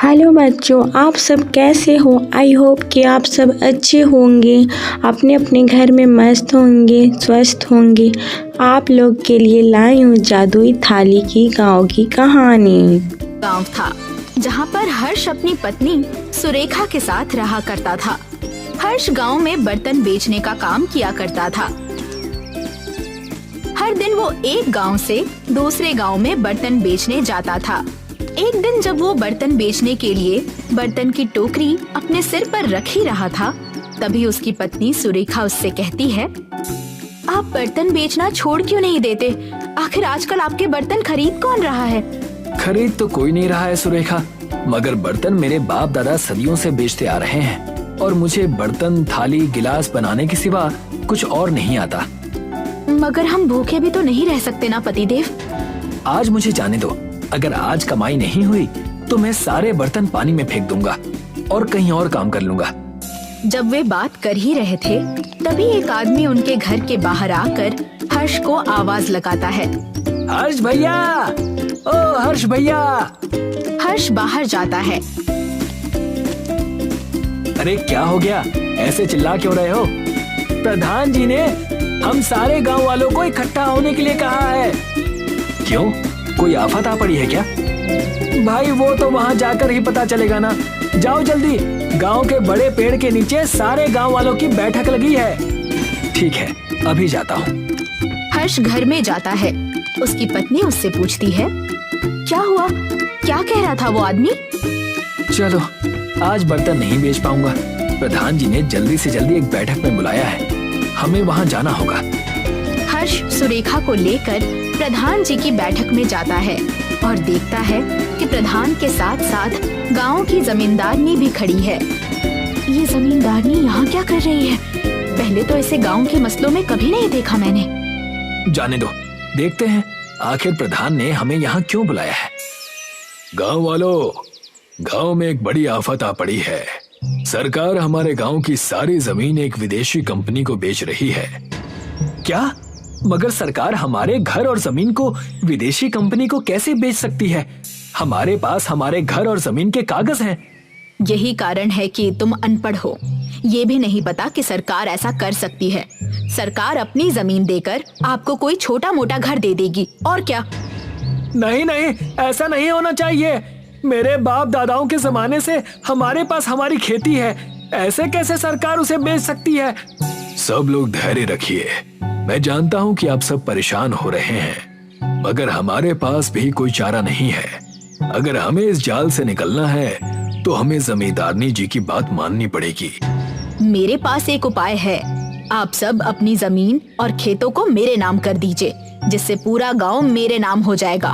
Hello बच्चों, आप सब कैसे हो। आई होप कि आप सब अच्छे होंगे, अपने अपने घर में मस्त होंगे, स्वस्थ होंगे। आप लोग के लिए लाई हूँ जादुई थाली की गाँव की कहानी। गांव था जहां पर हर्ष अपनी पत्नी सुरेखा के साथ रहा करता था। हर्ष गांव में बर्तन बेचने का काम किया करता था। हर दिन वो एक गांव से दूसरे गांव में बर्तन बेचने जाता था। एक दिन जब वो बर्तन बेचने के लिए बर्तन की टोकरी अपने सिर पर रख ही रहा था, तभी उसकी पत्नी सुरेखा उससे कहती है, आप बर्तन बेचना छोड़ क्यों नहीं देते? आखिर आजकल आपके बर्तन खरीद कौन रहा है? खरीद तो कोई नहीं रहा है सुरेखा, मगर बर्तन मेरे बाप दादा सदियों से बेचते आ रहे हैं और मुझे बर्तन, थाली, गिलास बनाने के सिवा कुछ और नहीं आता। मगर हम भूखे भी तो नहीं रह सकते ना पतिदेव। आज मुझे जाने दो, अगर आज कमाई नहीं हुई तो मैं सारे बर्तन पानी में फेंक दूंगा और कहीं और काम कर लूंगा। जब वे बात कर ही रहे थे, तभी एक आदमी उनके घर के बाहर आकर हर्ष को आवाज लगाता है, हर्ष भैया, ओ हर्ष भैया। हर्ष बाहर जाता है। अरे क्या हो गया, ऐसे चिल्ला क्यों रहे हो? प्रधान जी ने हम सारे गांव वालों को इकट्ठा होने के लिए कहा है। क्यों, कोई आफत आ पड़ी है क्या? भाई वो तो वहाँ जाकर ही पता चलेगा ना। जाओ जल्दी, गांव के बड़े पेड़ के नीचे सारे गांव वालों की बैठक लगी है। ठीक है, अभी जाता हूँ। हर्ष घर में जाता है। उसकी पत्नी उससे पूछती है, क्या हुआ? क्या कह रहा था वो आदमी? चलो, आज बर्तन नहीं बेच पाऊंगा। प्रधान जी ने जल्दी से जल्दी एक बैठक में बुलाया है, हमें वहाँ जाना होगा। हर्ष सुरेखा को लेकर प्रधान जी की बैठक में जाता है और देखता है कि प्रधान के साथ साथ गांव की जमींदारनी भी खड़ी है। ये जमींदारनी यहाँ क्या कर रही है? पहले तो इसे गांव के मसलों में कभी नहीं देखा मैंने। जाने दो, देखते हैं आखिर प्रधान ने हमें यहाँ क्यों बुलाया है। गांव वालों, गांव में एक बड़ी आफत आ पड़ी है। सरकार हमारे गांव की सारी जमीन एक विदेशी कंपनी को बेच रही है। क्या? मगर सरकार हमारे घर और जमीन को विदेशी कंपनी को कैसे बेच सकती है? हमारे पास हमारे घर और जमीन के कागज हैं। यही कारण है कि तुम अनपढ़ हो। ये भी नहीं पता कि सरकार ऐसा कर सकती है। सरकार अपनी जमीन देकर आपको कोई छोटा मोटा घर दे देगी, और क्या। नहीं नहीं, ऐसा नहीं होना चाहिए। मेरे बाप दादाओं के जमाने से हमारे पास हमारी खेती है, ऐसे कैसे सरकार उसे बेच सकती है? सब लोग धैर्य रखिए। मैं जानता हूँ कि आप सब परेशान हो रहे हैं, मगर हमारे पास भी कोई चारा नहीं है। अगर हमें इस जाल से निकलना है तो हमें जमींदारनी जी की बात माननी पड़ेगी। मेरे पास एक उपाय है। आप सब अपनी जमीन और खेतों को मेरे नाम कर दीजिए, जिससे पूरा गांव मेरे नाम हो जाएगा।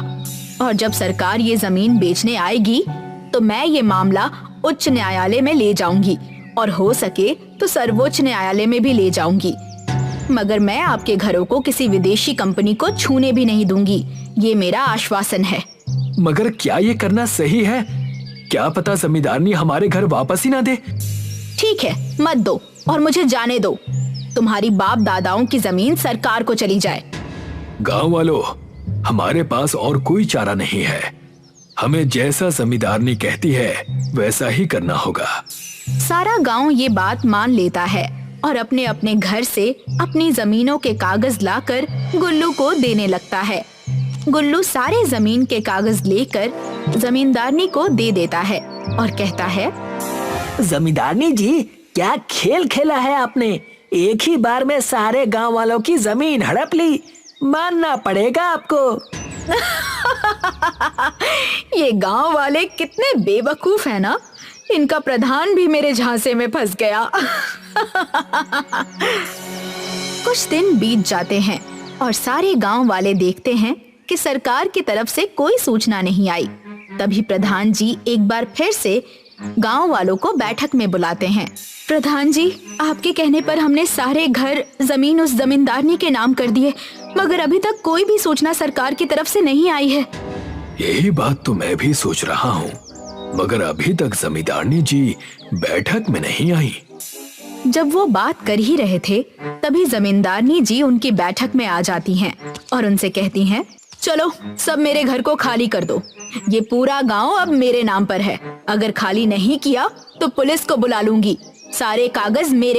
और जब सरकार ये जमीन बेचने आएगी तो मैं ये मामला उच्च न्यायालय में ले जाऊंगी और हो सके तो सर्वोच्च न्यायालय में भी ले जाऊंगी। मगर मैं आपके घरों को किसी विदेशी कंपनी को छूने भी नहीं दूंगी, ये मेरा आश्वासन है। मगर क्या ये करना सही है? क्या पता जमींदारनी हमारे घर वापस ही ना दे। ठीक है, मत दो और मुझे जाने दो। तुम्हारी बाप दादाओं की जमीन सरकार को चली जाए। गांव वालों, हमारे पास और कोई चारा नहीं है। हमें जैसा जमींदारनी कहती है वैसा ही करना होगा। सारा गांव ये बात मान लेता है और अपने अपने घर से अपनी जमीनों के कागज लाकर गुल्लू को देने लगता है। गुल्लू सारे जमीन के कागज लेकर जमींदारनी को दे देता है और कहता है, जमींदारनी जी, क्या खेल खेला है आपने? एक ही बार में सारे गांव वालों की जमीन हड़प ली। मानना पड़ेगा आपको। ये गांव वाले कितने बेवकूफ है ना। इनका प्रधान भी मेरे झांसे में फंस गया। कुछ दिन बीत जाते हैं और सारे गांव वाले देखते हैं कि सरकार की तरफ से कोई सूचना नहीं आई। तभी प्रधान जी एक बार फिर से गांव वालों को बैठक में बुलाते हैं। प्रधान जी, आपके कहने पर हमने सारे घर जमीन उस जमींदारनी के नाम कर दिए, मगर अभी तक कोई भी सूचना सरकार की तरफ से नहीं आई है। यही बात तो मैं भी सोच रहा हूँ, मगर अभी तक जमींदारनी जी बैठक में नहीं आई। जब वो बात कर ही रहे थे, तभी जमींदारनी जी उनकी बैठक में आ जाती हैं और उनसे कहती हैं, चलो सब मेरे घर को खाली कर दो। ये पूरा गांव अब मेरे नाम पर है। अगर खाली नहीं किया तो पुलिस को बुला लूंगी। सारे कागज मेरे